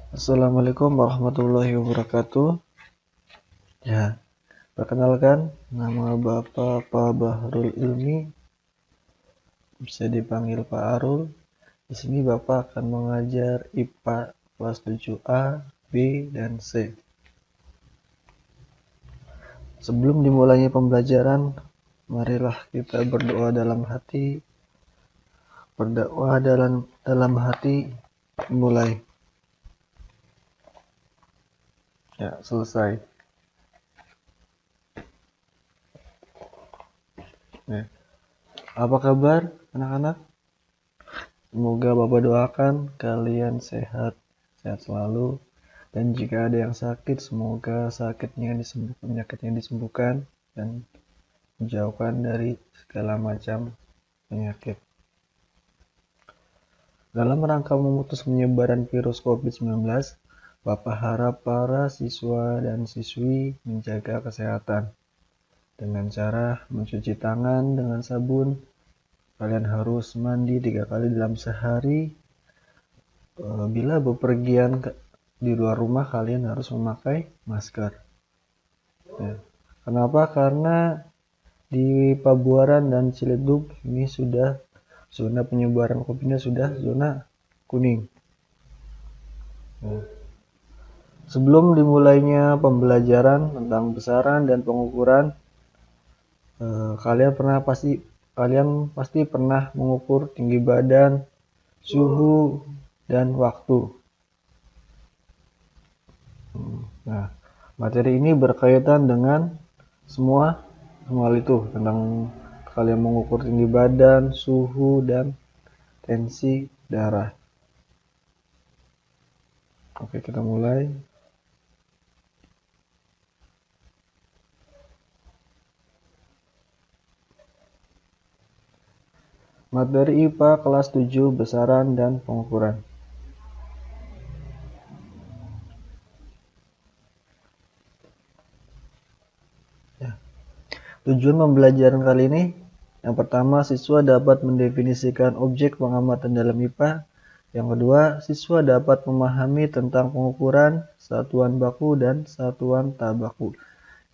Assalamualaikum warahmatullahi wabarakatuh. Ya, perkenalkan, nama Bapak Pak Bahrul Ilmi, bisa dipanggil Pak Arul. Di sini Bapak akan mengajar IPA kelas 7A, B, dan C. Sebelum dimulainya pembelajaran, marilah kita berdoa dalam hati. Berdoa dalam hati, mulai. Ya, selesai. Ya. Apa kabar anak-anak? Semoga Bapak doakan kalian sehat selalu, dan jika ada yang sakit, semoga penyakitnya disembuhkan dan dijauhkan dari segala macam penyakit. Dalam rangka memutus penyebaran virus COVID-19, Bapak harap para siswa dan siswi menjaga kesehatan dengan cara mencuci tangan dengan sabun. Kalian harus mandi 3 kali dalam sehari. Bila bepergian di luar rumah, kalian harus memakai masker. Ya. Kenapa? Karena di Pabuaran dan Ciledug ini sudah zona penyebaran COVID-nya sudah zona kuning. Ya. Sebelum dimulainya pembelajaran tentang besaran dan pengukuran, kalian pasti pernah mengukur tinggi badan, suhu, dan waktu. Nah, materi ini berkaitan dengan semua hal itu, tentang kalian mengukur tinggi badan, suhu, dan tensi darah. Oke, kita mulai. Materi IPA kelas 7, besaran dan pengukuran. Ya. Tujuan pembelajaran kali ini, yang pertama, siswa dapat mendefinisikan objek pengamatan dalam IPA. Yang kedua, siswa dapat memahami tentang pengukuran, satuan baku, dan satuan tak baku.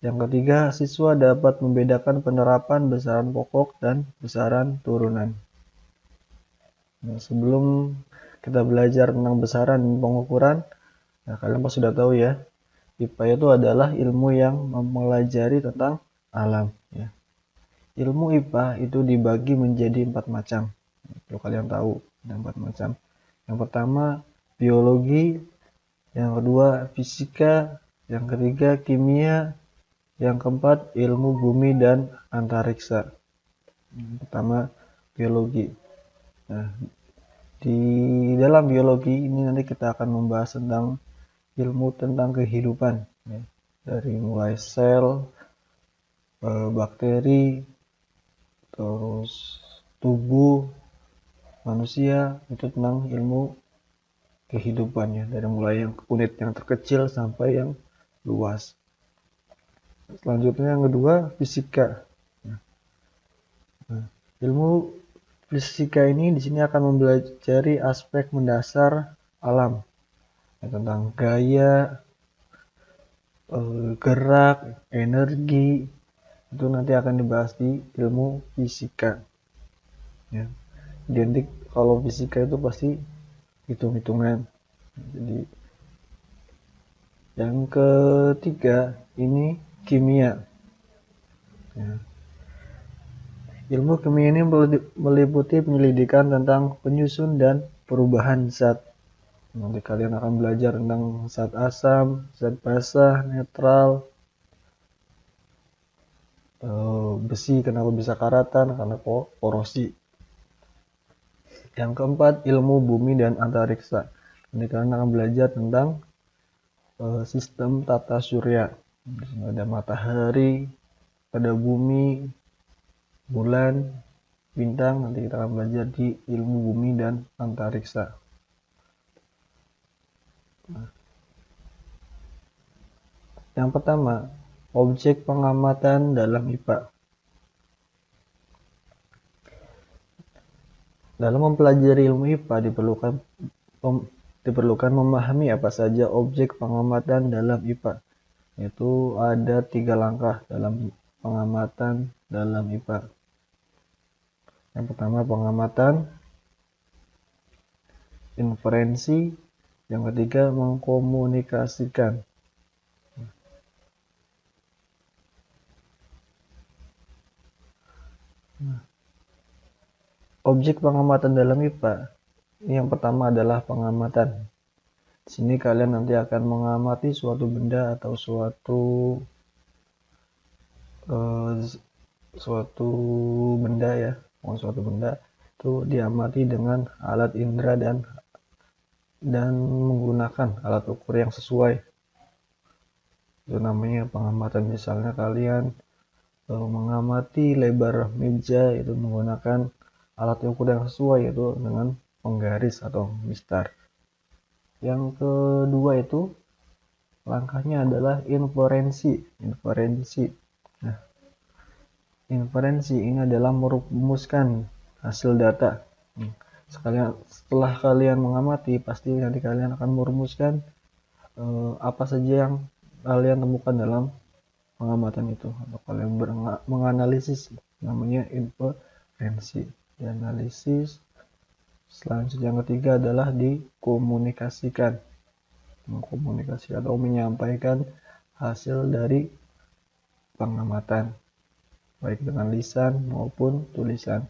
Yang ketiga, siswa dapat membedakan penerapan besaran pokok dan besaran turunan. Nah, sebelum kita belajar tentang besaran dan pengukuran, nah kalian pasti sudah tahu ya, IPA itu adalah ilmu yang mempelajari tentang alam. Ya. Ilmu IPA itu dibagi menjadi 4 macam. Kalau kalian tahu, ada 4 macam. Yang pertama, biologi. Yang kedua, fisika. Yang ketiga, kimia. Yang keempat, ilmu bumi dan antariksa. Yang pertama, biologi. Nah, di dalam biologi ini nanti kita akan membahas tentang ilmu tentang kehidupan. Ya. Dari mulai sel, bakteri, terus tubuh manusia, itu tentang ilmu kehidupannya, dari mulai yang unit yang terkecil sampai yang luas. Selanjutnya yang kedua, fisika. Nah, ilmu fisika ini di sini akan mempelajari aspek mendasar alam, ya, tentang gaya, gerak, energi, itu nanti akan dibahas di ilmu fisika. Ya. Identik kalau fisika itu pasti hitung-hitungan. Jadi yang ketiga ini kimia. Ya. Ilmu kimia ini meliputi penyelidikan tentang penyusun dan perubahan zat. Nanti kalian akan belajar tentang zat asam, zat basah, netral, besi kenapa bisa karatan, karena korosi. Yang keempat, ilmu bumi dan antariksa. Nanti kalian akan belajar tentang sistem tata surya. Ada matahari, ada bumi, bulan, bintang. Nanti kita akan belajar di ilmu bumi dan antariksa. Yang pertama, objek pengamatan dalam IPA. Dalam mempelajari ilmu IPA diperlukan diperlukan memahami apa saja objek pengamatan dalam IPA. Itu ada 3 langkah dalam pengamatan dalam IPA. Yang pertama pengamatan, inferensi, yang ketiga mengkomunikasikan. Objek pengamatan dalam IPA yang pertama adalah pengamatan. Di sini kalian nanti akan mengamati suatu benda atau suatu benda ya, suatu benda itu diamati dengan alat indera dan menggunakan alat ukur yang sesuai. Itu namanya pengamatan. Misalnya kalian mengamati lebar meja itu menggunakan alat ukur yang sesuai, yaitu dengan penggaris atau mistar. Yang kedua itu langkahnya adalah inferensi. Nah, inferensi ini adalah merumuskan hasil data. Setelah kalian mengamati, pasti nanti kalian akan merumuskan apa saja yang kalian temukan dalam pengamatan itu, atau kalian menganalisis, namanya inferensi. Dianalisis. Selanjutnya yang ketiga adalah dikomunikasikan. Mengkomunikasi atau menyampaikan hasil dari pengamatan, baik dengan lisan maupun tulisan.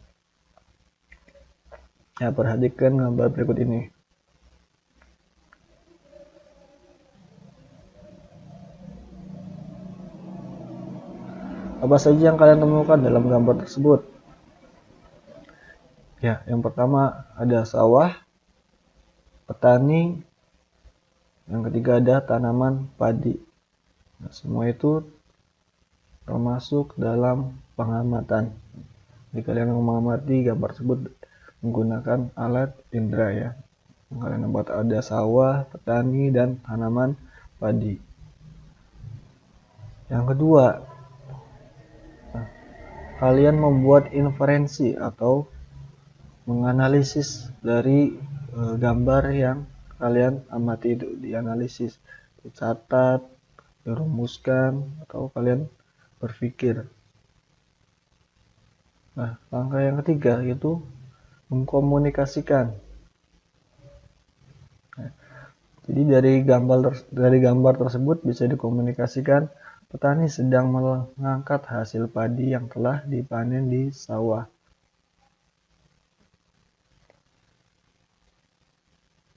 Ya, perhatikan gambar berikut ini. Apa saja yang kalian temukan dalam gambar tersebut? Ya, yang pertama ada sawah, petani, yang ketiga ada tanaman padi. Nah, semua itu termasuk dalam pengamatan. Jadi kalian mengamati gambar tersebut menggunakan alat indera ya. Kalian dapat ada sawah, petani, dan tanaman padi. Yang kedua, kalian membuat inferensi atau menganalisis dari gambar yang kalian amati. Itu dianalisis, dicatat, dirumuskan, atau kalian berpikir. Nah, langkah yang ketiga yaitu mengkomunikasikan. Nah, jadi dari gambar tersebut bisa dikomunikasikan petani sedang mengangkat hasil padi yang telah dipanen di sawah.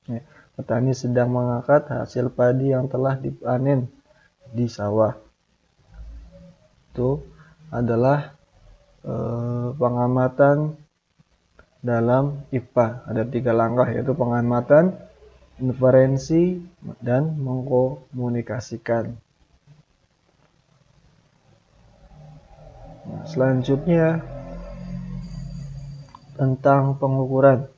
Nah, petani sedang mengangkat hasil padi yang telah dipanen di sawah. Itu adalah pengamatan dalam IPA. Ada 3 langkah, yaitu pengamatan, inferensi, dan mengkomunikasikan. Nah, selanjutnya tentang pengukuran.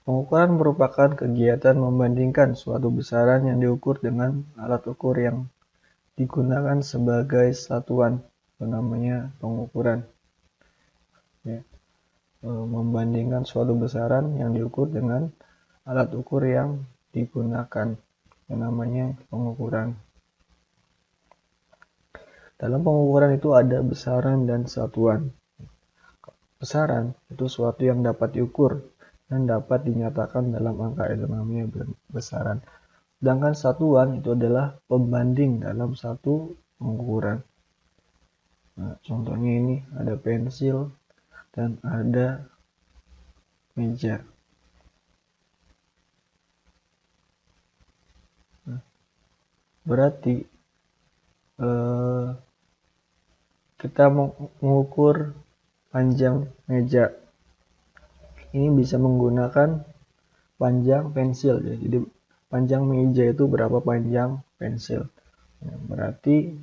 Pengukuran merupakan kegiatan membandingkan suatu besaran yang diukur dengan alat ukur yang digunakan sebagai satuan. Itu namanya pengukuran. Ya. Membandingkan suatu besaran yang diukur dengan alat ukur yang digunakan. Itu namanya pengukuran. Dalam pengukuran itu ada besaran dan satuan. Besaran itu suatu yang dapat diukur dan dapat dinyatakan dalam angka, itu namanya besaran. Sedangkan satuan itu adalah pembanding dalam satu pengukuran. Nah, contohnya ini ada pensil dan ada meja. Nah, berarti kita mengukur panjang meja. Ini bisa menggunakan panjang pensil ya. Jadi panjang meja itu berapa panjang pensil. Nah, berarti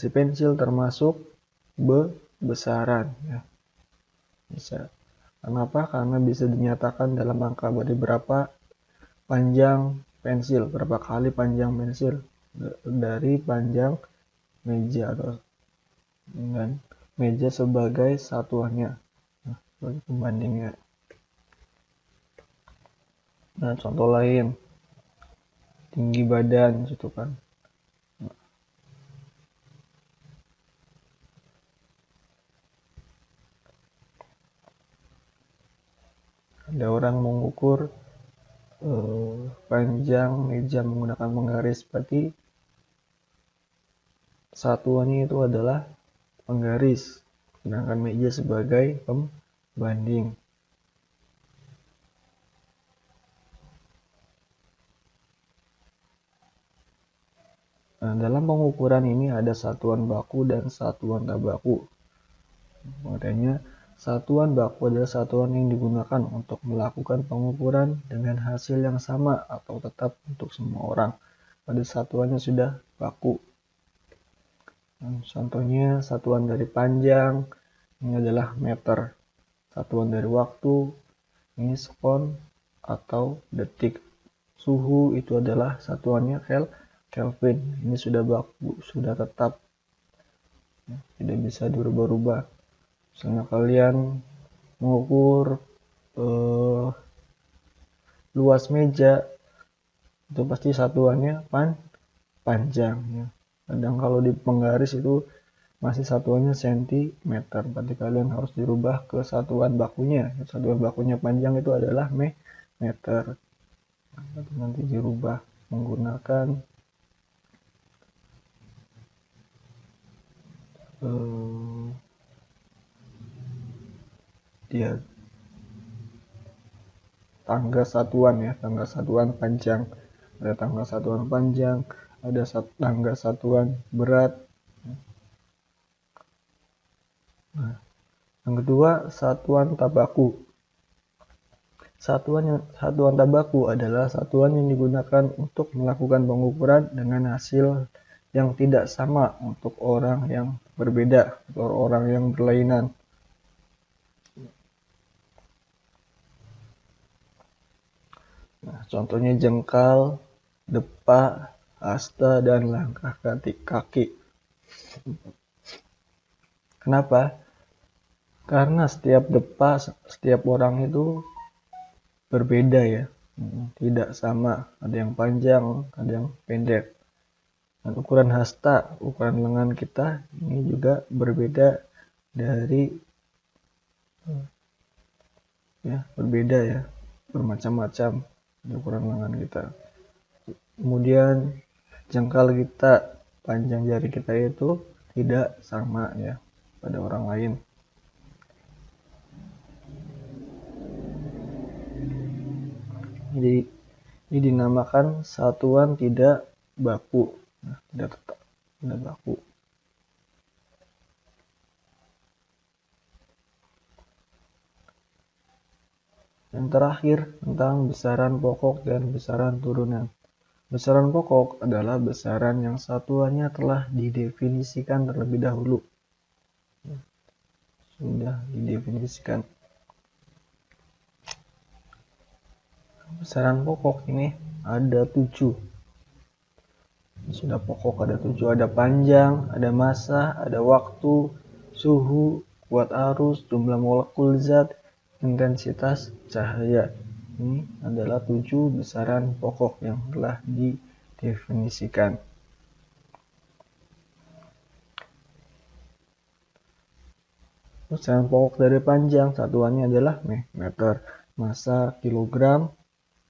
si pensil termasuk besaran ya. Bisa. Kenapa? Karena bisa dinyatakan dalam angka. Berarti berapa panjang pensil, berapa kali panjang pensil dari panjang meja atau dengan meja sebagai satuannya. Nah, sebagai pembandingnya. Nah, contoh lain, tinggi badan gitu kan. Ada orang mengukur panjang meja menggunakan penggaris, berarti satuannya itu adalah penggaris, sedangkan meja sebagai pembanding. Nah, dalam pengukuran ini ada satuan baku dan satuan tak baku. Makanya satuan baku adalah satuan yang digunakan untuk melakukan pengukuran dengan hasil yang sama atau tetap untuk semua orang pada satuannya sudah baku. Nah, contohnya satuan dari panjang ini adalah meter, satuan dari waktu ini sekon atau detik, suhu itu adalah satuannya Kelvin, ini sudah baku, sudah tetap, tidak bisa dirubah-rubah. Misalnya kalian mengukur luas meja, itu pasti satuannya panjang ya. Kadang kalau di penggaris itu masih satuannya sentimeter, berarti kalian harus dirubah ke satuan bakunya. Satuan bakunya panjang itu adalah meter. Nanti dirubah menggunakan dia tangga satuan ya, tangga satuan panjang. Ada tangga satuan panjang, ada tangga satuan berat. Nah, yang kedua, satuan tak baku. Satuan tak baku adalah satuan yang digunakan untuk melakukan pengukuran dengan hasil yang tidak sama untuk orang yang berbeda atau orang yang berlainan. Nah, contohnya jengkal, depa, hasta, dan langkah kaki. Kenapa? Karena setiap depa, setiap orang itu berbeda ya, tidak sama, ada yang panjang, ada yang pendek. Dan ukuran hasta, ukuran lengan kita ini juga berbeda dari berbeda ya, bermacam-macam ukuran lengan kita. Kemudian jengkal kita, panjang jari kita itu tidak sama ya pada orang lain. Jadi ini dinamakan satuan tidak baku. Nah, tidak tetap, tidak baku. Yang terakhir tentang besaran pokok dan besaran turunan. Besaran pokok adalah besaran yang satuannya telah didefinisikan terlebih dahulu. Sudah didefinisikan. Besaran pokok ini ada 7. Sudah pokok ada 7, ada panjang, ada massa, ada waktu, suhu, kuat arus, jumlah molekul zat, intensitas cahaya. Ini adalah 7 besaran pokok yang telah didefinisikan. Besaran pokok dari panjang satuannya adalah meter, massa kilogram,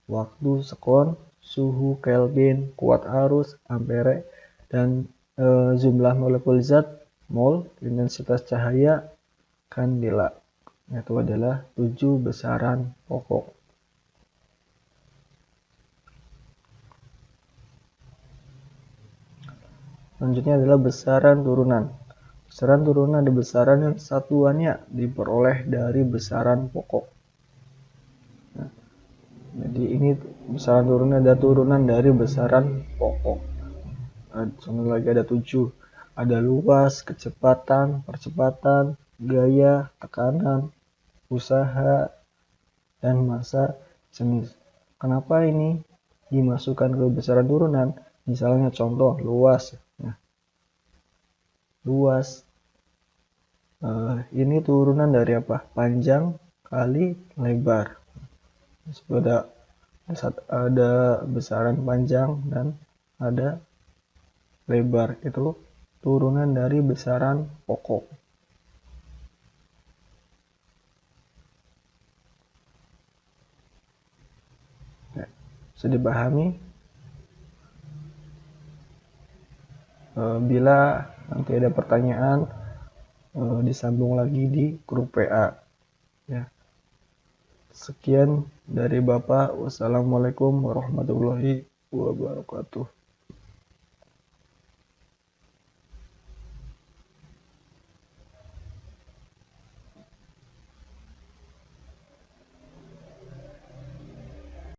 waktu sekon, suhu Kelvin, kuat arus ampere, dan jumlah molekul zat mol, intensitas cahaya kandela. Itu adalah 7 besaran pokok. Selanjutnya adalah besaran turunan. Besaran turunan ada besaran yang satuannya diperoleh dari besaran pokok. Nah, jadi ini besaran turunan ada turunan dari besaran pokok. Contoh lagi ada 7. Ada luas, kecepatan, percepatan, gaya, tekanan, usaha, dan massa jenis. Kenapa ini dimasukkan ke besaran turunan? Misalnya contoh luas. Nah, luas ini turunan dari apa? Panjang kali lebar. Ada Ada besaran panjang dan ada lebar, itu turunan dari besaran pokok. Ya, bisa dipahami. Bila nanti ada pertanyaan, disambung lagi di grup WA. Ya. Sekian dari Bapak. Wassalamualaikum warahmatullahi wabarakatuh.